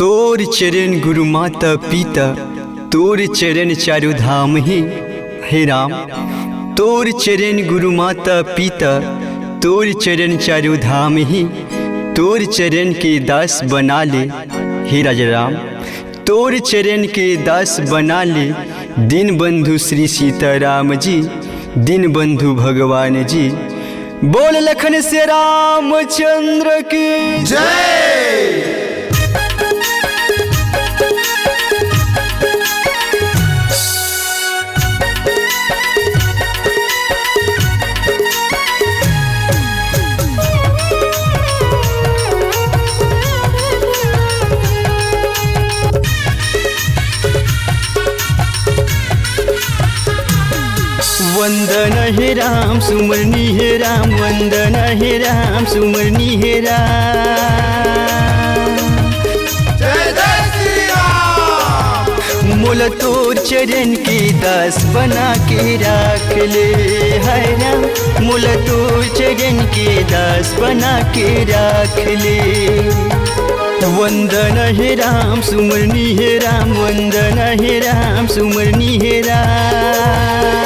तोर चरण गुरु माता पिता, तोर चरण चारु धाम हे राम। तोर चरण गुरु माता पिता, तोर चरण चारु धाम ही, तोर चरण के दास बना ले हे राजा राम। तोर चरण के दास बना ले दीन बंधु श्री सीताराम जी, दीन बंधु भगवान जी। बोल लखन से रामचंद्र की जय। वंदन हे राम सुमरनी हे राम, वंदन हे राम सुमरनी हे राम। जय जय श्री राम। मोला तोर चरण के दास बना के राख ले है राम। मोला तोर चरण के दास बना के राख ले। वंदन हे राम सुमरनी हे राम, वंदन हे राम सुमरनी हे राम।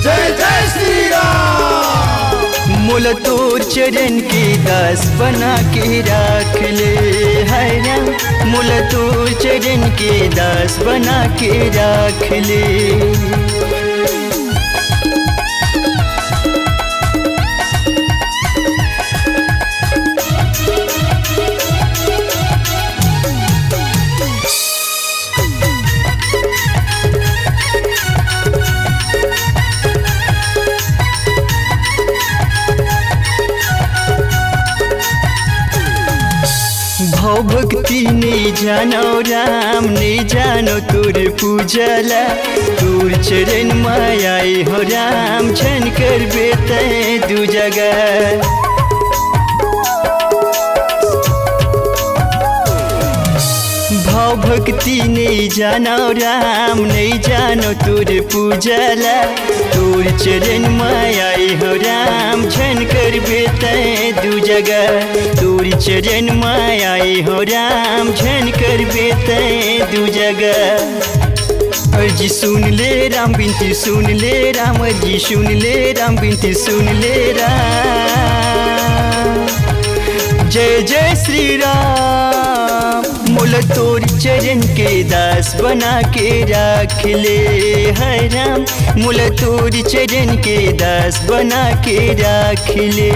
जय जय श्री राम। मोला तोर चरण के दास बना के राख ले है राम। मोला तोर चरण के दास बना के राख ले। भाव भक्ति नहीं जानो राम, नहीं जानो तोर पूजला। तोर चरण मायाई हो राम, छन कर बेते दू जगह। भाव भक्ति नहीं जानो राम, नहीं जानो तोर पूजला। तोर चरण मायाई हो राम, छन कर बेते दू जगह। तोर चरण मायाई हो राम, छन कर बेते दू जगह। अर्जी सुन ले राम, बिनती सुन ले राम, अर्जी सुन ले राम, बिनती सुन ले राम। जय जय श्री राम। मोला तोर चरण के दास बना के राख ले है राम। मोला तोर चरण के दास बना के राख ले।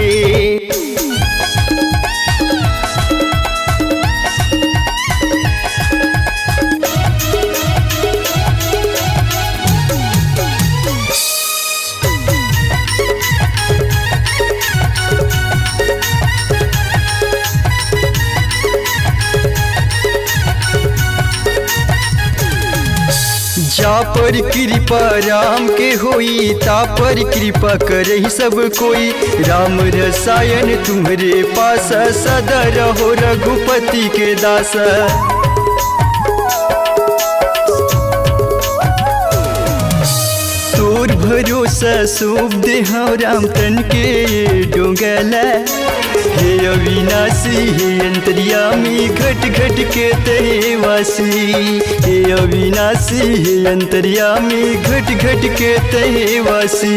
जा पर कृपा राम के होई, ता पर कृपा करही सब कोई। राम रसायन तुम्हारे पास, सदा रहो रघुपति के दास। तोर भरोसा सूप दे राम तन के डोंगला। हे अविनाशी हे अंतर्यामी, घट घट के तेरे वासी। हे अविनाशी हे अंतर्यामी, घट घट के तेरे वासी।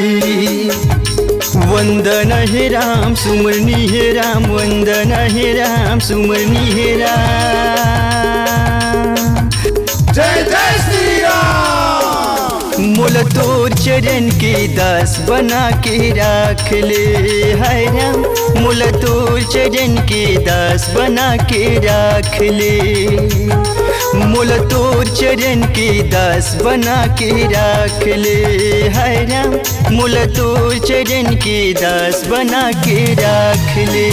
वंदन हे राम सुमरनी हे राम, वंदन हे राम सुमरनी हे राम। जय जय श्री राम। मोला तोर चरण के दास बना के राख ले है राम। मोला तोर चरण के दास बना के राख ले। मोला तोर चरण के दास बना के राख ले है राम। मोला तोर चरण के दास बना के राख ले।